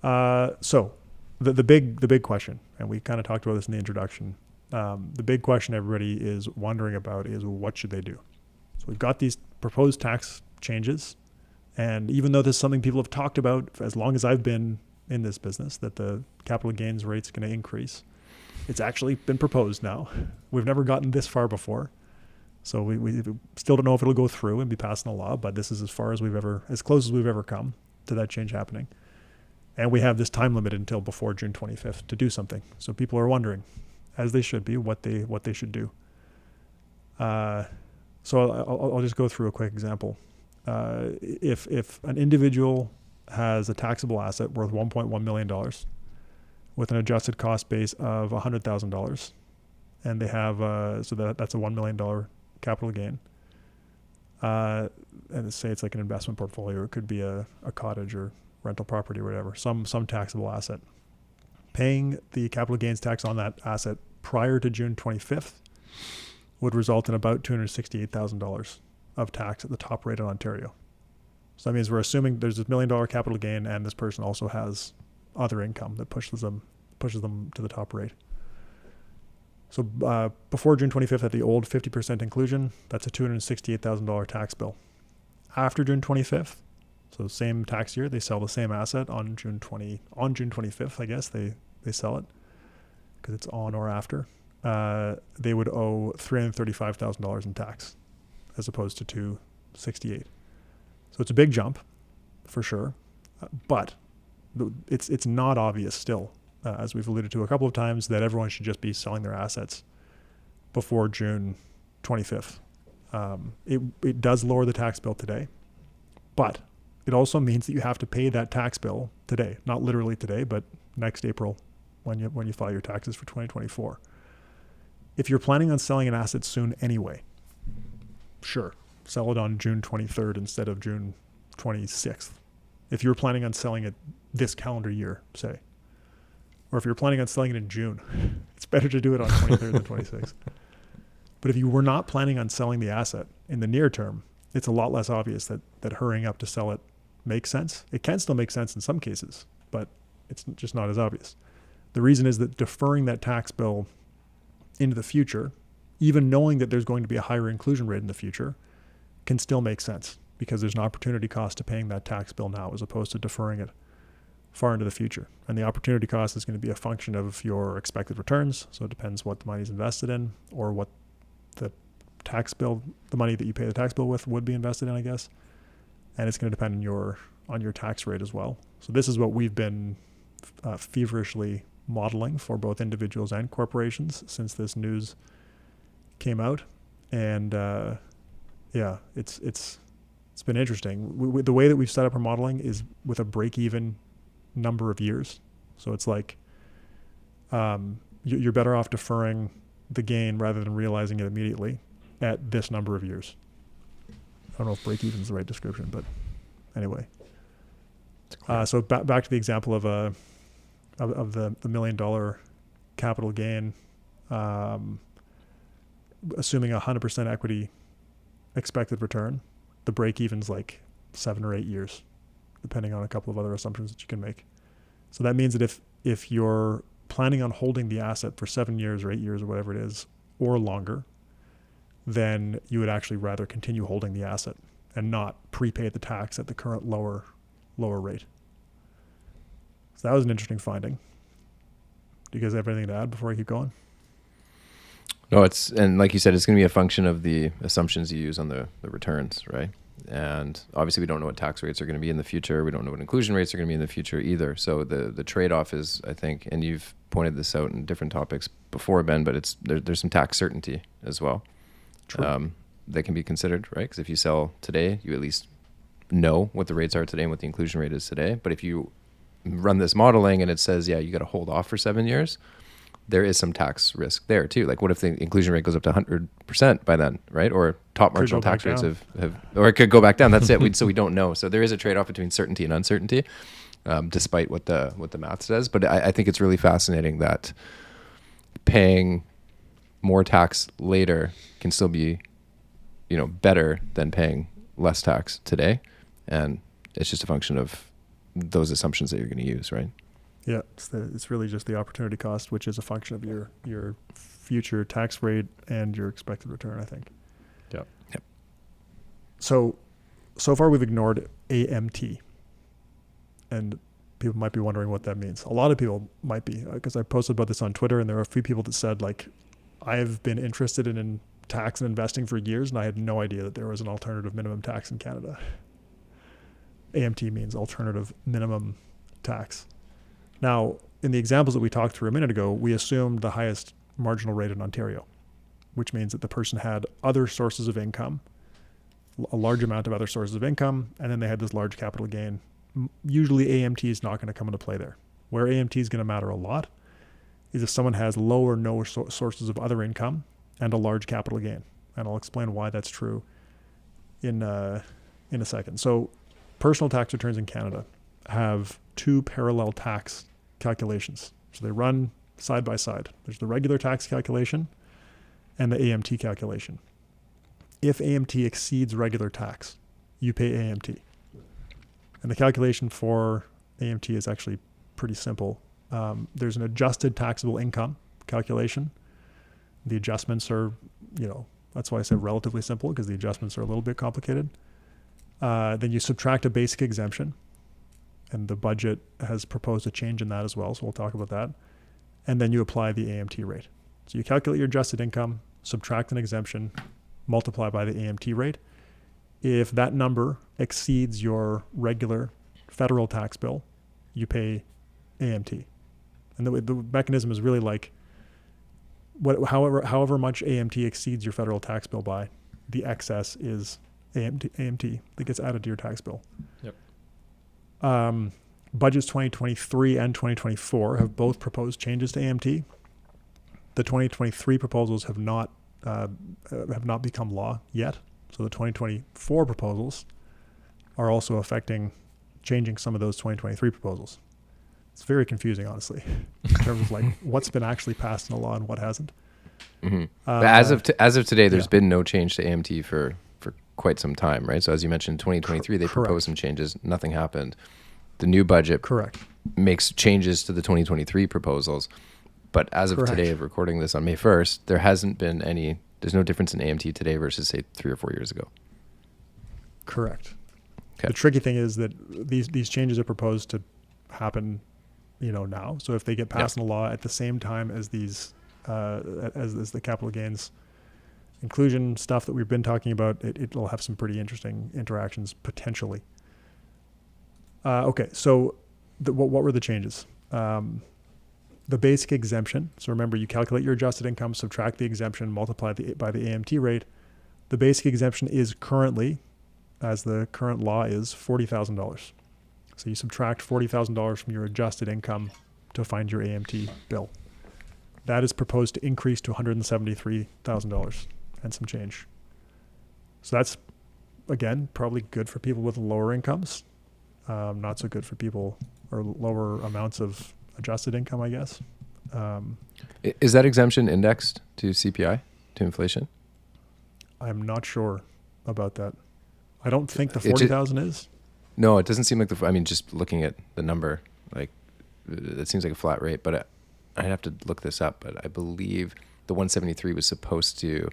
So the big question, and we kind of talked about this in the introduction. The big question everybody is wondering about is what should they do? So we've got these proposed tax changes, and even though this is something people have talked about for as long as I've been in this business, that the capital gains rate's going to increase, it's actually been proposed now. We've never gotten this far before. So we still don't know if it'll go through and be passed in a law, but this is as close as we've ever come to that change happening. And we have this time limit until before June 25th to do something. So people are wondering, as they should be, what they should do. So I'll just go through a quick example. If an individual has a taxable asset worth $1.1 million with an adjusted cost base of $100,000, and they have that's a $1 million capital gain. And say it's like an investment portfolio. It could be a cottage or rental property or whatever, some taxable asset. Paying the capital gains tax on that asset prior to June 25th would result in about $268,000 of tax at the top rate in Ontario. So that means we're assuming there's a $1 million capital gain and this person also has other income that pushes them to the top rate. So before June 25th at the old 50% inclusion, that's a $268,000 tax bill. After June 25th, so same tax year, they sell the same asset on June 25th, I guess they sell it because it's on or after. They would owe $335,000 in tax as opposed to $268,000. So it's a big jump for sure, but it's not obvious still, as we've alluded to a couple of times, that everyone should just be selling their assets before June 25th. It does lower the tax bill today, but it also means that you have to pay that tax bill today, not literally today, but next April when you file your taxes for 2024. If you're planning on selling an asset soon anyway, sure, sell it on June 23rd instead of June 26th. If you're planning on selling it this calendar year, say, or if you're planning on selling it in June, it's better to do it on 23rd than 26th. But if you were not planning on selling the asset in the near term, it's a lot less obvious that hurrying up to sell it makes sense. It can still make sense in some cases, but it's just not as obvious. The reason is that deferring that tax bill into the future, even knowing that there's going to be a higher inclusion rate in the future, can still make sense because there's an opportunity cost to paying that tax bill now as opposed to deferring it far into the future. And the opportunity cost is going to be a function of your expected returns. So it depends what the money's invested in or what the tax bill, the money that you pay the tax bill with would be invested in, I guess. And it's going to depend on your tax rate as well. So this is what we've been feverishly modeling for both individuals and corporations since this news came out. And it's been interesting. The way that we've set up our modeling is with a break-even number of years. So it's like you're better off deferring the gain rather than realizing it immediately at this number of years. I don't know if break-even is the right description, but anyway. So back to the example of the $1 million capital gain, assuming 100% equity expected return, the break-even's like 7 or 8 years, depending on a couple of other assumptions that you can make. So that means that if you're planning on holding the asset for 7 years or 8 years or whatever it is, or longer, then you would actually rather continue holding the asset and not prepay the tax at the current lower rate. So that was an interesting finding. Do you guys have anything to add before I keep going? No, and like you said, it's going to be a function of the assumptions you use on the returns, right? And obviously we don't know what tax rates are going to be in the future. We don't know what inclusion rates are going to be in the future either. So the trade-off is, I think, and you've pointed this out in different topics before, Ben, but there's some tax certainty as well. True. That can be considered, right? Because if you sell today, you at least know what the rates are today and what the inclusion rate is today. But if you run this modeling and it says, yeah, you got to hold off for 7 years, there is some tax risk there too. Like what if the inclusion rate goes up to 100% by then, right? Or top marginal tax rates have, or it could go back down. That's it. So we don't know. So there is a trade-off between certainty and uncertainty, despite what the math says. But I think it's really fascinating that paying more tax later can still be, better than paying less tax today. And it's just a function of those assumptions that you're going to use, right? Yeah, it's really just the opportunity cost, which is a function of your future tax rate and your expected return, I think. Yep. So far we've ignored AMT, and people might be wondering what that means. A lot of people might be, because I posted about this on Twitter, and there were a few people that said, like, I've been interested in tax and investing for years, and I had no idea that there was an alternative minimum tax in Canada. AMT means alternative minimum tax. Now, in the examples that we talked through a minute ago, we assumed the highest marginal rate in Ontario, which means that the person had other sources of income, a large amount of other sources of income, and then they had this large capital gain. Usually AMT is not going to come into play there. Where AMT is going to matter a lot is if someone has low or no sources of other income and a large capital gain. And I'll explain why that's true in a second. So personal tax returns in Canada have two parallel tax calculations. So they run side by side. There's the regular tax calculation and the AMT calculation. If AMT exceeds regular tax, you pay AMT. And the calculation for AMT is actually pretty simple. There's an adjusted taxable income calculation. The adjustments are, that's why I said relatively simple, because the adjustments are a little bit complicated. Then you subtract a basic exemption, and the budget has proposed a change in that as well, so we'll talk about that. And then you apply the AMT rate. So you calculate your adjusted income, subtract an exemption, multiply by the AMT rate. If that number exceeds your regular federal tax bill, you pay AMT. And the mechanism is really like, however much AMT exceeds your federal tax bill by, the excess is AMT that gets added to your tax bill. Yep. Budgets 2023 and 2024 have both proposed changes to AMT. The 2023 proposals have not become law yet. So the 2024 proposals are also changing some of those 2023 proposals. It's very confusing, honestly, in terms of like what's been actually passed in the law and what hasn't. Mm-hmm. But as of today, there's been no change to AMT for quite some time, right? So as you mentioned, 2023, they proposed some changes. Nothing happened. The new budget makes changes to the 2023 proposals. But as of today, of recording this on May 1st, there hasn't been there's no difference in AMT today versus, say, 3 or 4 years ago. Correct. Okay. The tricky thing is that these changes are proposed to happen, now. So if they get passed in the law at the same time as these, as the capital gains inclusion stuff that we've been talking about, it'll have some pretty interesting interactions potentially. Okay, so what were the changes? The basic exemption. So remember, you calculate your adjusted income, subtract the exemption, multiply by the AMT rate. The basic exemption is currently, as the current law is, $40,000. So you subtract $40,000 from your adjusted income to find your AMT bill. That is proposed to increase to $173,000 and some change. So that's, again, probably good for people with lower incomes. Not so good for people or lower amounts of adjusted income, I guess. Is that exemption indexed to CPI, to inflation? I'm not sure about that. I don't think the 40,000 is. No, it doesn't seem like just looking at the number, like it seems like a flat rate, but I'd have to look this up, but I believe the 173 was supposed to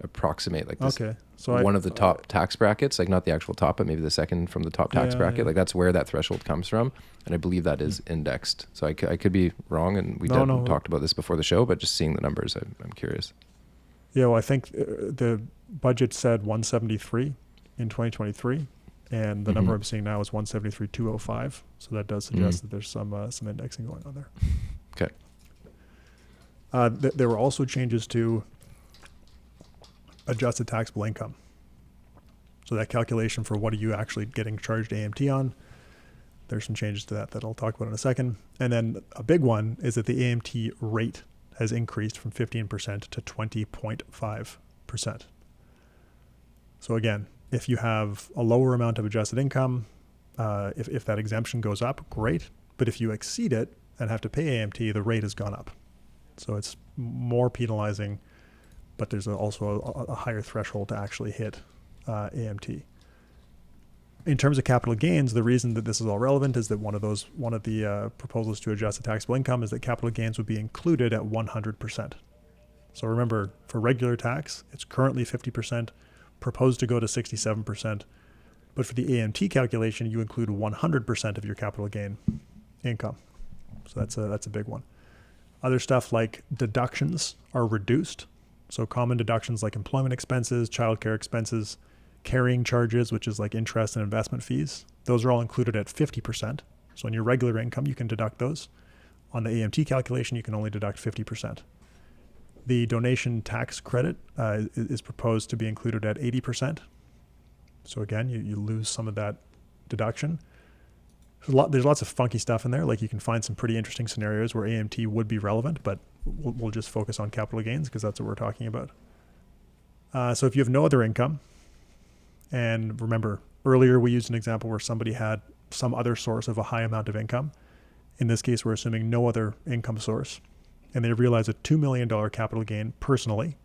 approximate like this. Okay. So one of the top tax brackets, like not the actual top, but maybe the second from the top tax bracket. Like that's where that threshold comes from. And I believe that is indexed. So I could be wrong, and we talked about this before the show, but just seeing the numbers, I'm curious. Yeah, well, I think the budget said 173 in 2023, and the number I'm seeing now is 173,205. So that does suggest that there's some indexing going on there. Okay. There were also changes to adjusted taxable income. So that calculation for what are you actually getting charged AMT on, there's some changes to that I'll talk about in a second. And then a big one is that the AMT rate has increased from 15% to 20.5%. So again, if you have a lower amount of adjusted income, if that exemption goes up, great. But if you exceed it and have to pay AMT, the rate has gone up. So it's more penalizing, but there's also a higher threshold to actually hit AMT. in terms of capital gains, the reason that this is all relevant is that one of the proposals to adjust the taxable income is that capital gains would be included at 100%. So remember, for regular tax, it's currently 50%, proposed to go to 67%. But for the AMT calculation, you include 100% of your capital gain income. So that's a big one. Other stuff like deductions are reduced. So common deductions like employment expenses, childcare expenses, carrying charges, which is like interest and investment fees, those are all included at 50%. So on your regular income, you can deduct those. On the AMT calculation, you can only deduct 50%. The donation tax credit is proposed to be included at 80%. So again, you lose some of that deduction. There's lots of funky stuff in there. Like you can find some pretty interesting scenarios where AMT would be relevant, but we'll just focus on capital gains because that's what we're talking about. So if you have no other income, and remember earlier we used an example where somebody had some other source of a high amount of income. In this case, we're assuming no other income source, and they realize a $2 million capital gain personally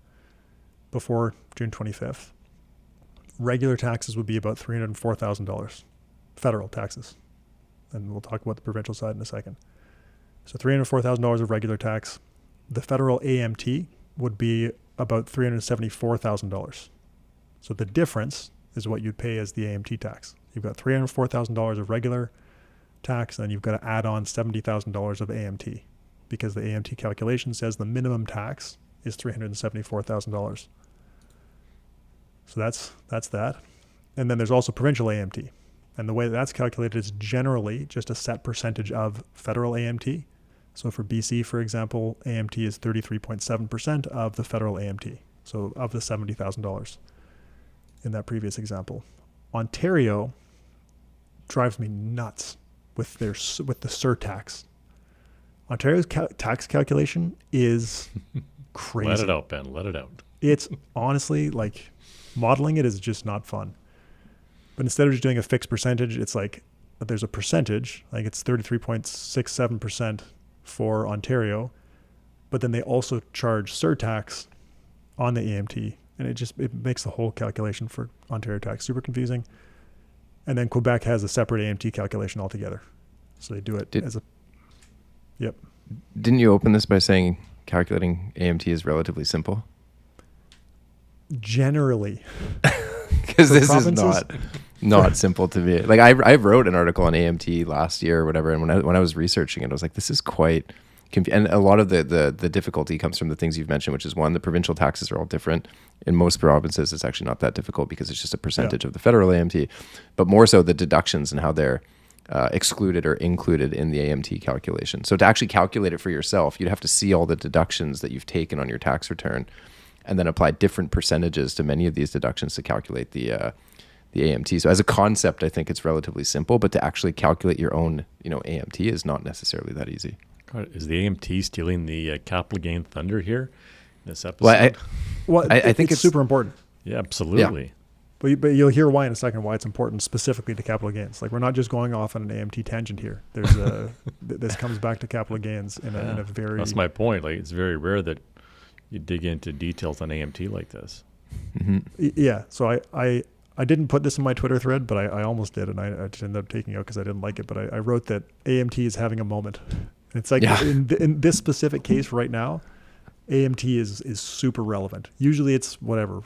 before June 25th. Regular taxes would be about $304,000, federal taxes. And we'll talk about the provincial side in a second. So $304,000 of regular tax. The federal AMT would be about $374,000. So the difference is what you'd pay as the AMT tax. You've got $304,000 of regular tax, and then you've got to add on $70,000 of AMT because the AMT calculation says the minimum tax is $374,000. So that's that. And then there's also provincial AMT. And the way that's calculated is generally just a set percentage of federal AMT. So for BC, for example, AMT is 33.7% of the federal AMT. So of the $70,000 in that previous example. Ontario drives me nuts with the surtax. Ontario's tax calculation is crazy. Let it out, Ben. Let it out. It's honestly like modeling it is just not fun. But instead of just doing a fixed percentage, it's like there's a percentage, like it's 33.67% for Ontario, but then they also charge surtax on the AMT, and it makes the whole calculation for Ontario tax super confusing. And then Quebec has a separate AMT calculation altogether. So they do it Yep. Didn't you open this by saying calculating AMT is relatively simple? Generally. Because this is not simple to me. Like I wrote an article on AMT last year or whatever, and when I was researching it, I was like, this is quite and a lot of the difficulty comes from the things you've mentioned, which is one, the provincial taxes are all different. In most provinces, it's actually not that difficult because it's just a percentage of the federal AMT, but more so the deductions and how they're excluded or included in the AMT calculation. So to actually calculate it for yourself, you'd have to see all the deductions that you've taken on your tax return and then apply different percentages to many of these deductions to calculate the AMT. So as a concept, I think it's relatively simple, but to actually calculate your own, AMT is not necessarily that easy. God, is the AMT stealing the capital gain thunder here in this episode? I think it's super important. Yeah, absolutely. Yeah. But you'll hear why in a second, why it's important specifically to capital gains. Like we're not just going off on an AMT tangent here. There's this comes back to capital gains in a very... That's my point. Like it's very rare that you dig into details on AMT like this. Mm-hmm. Yeah. So I didn't put this in my Twitter thread, but I almost did, and I just ended up taking it out because I didn't like it. But I wrote that AMT is having a moment. It's like in this specific case right now, AMT is super relevant. Usually it's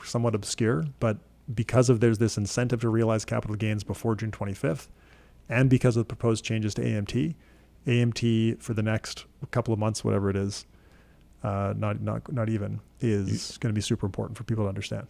somewhat obscure, but because there's this incentive to realize capital gains before June 25th, and because of the proposed changes to AMT for the next couple of months, whatever it is, not even, is going to be super important for people to understand.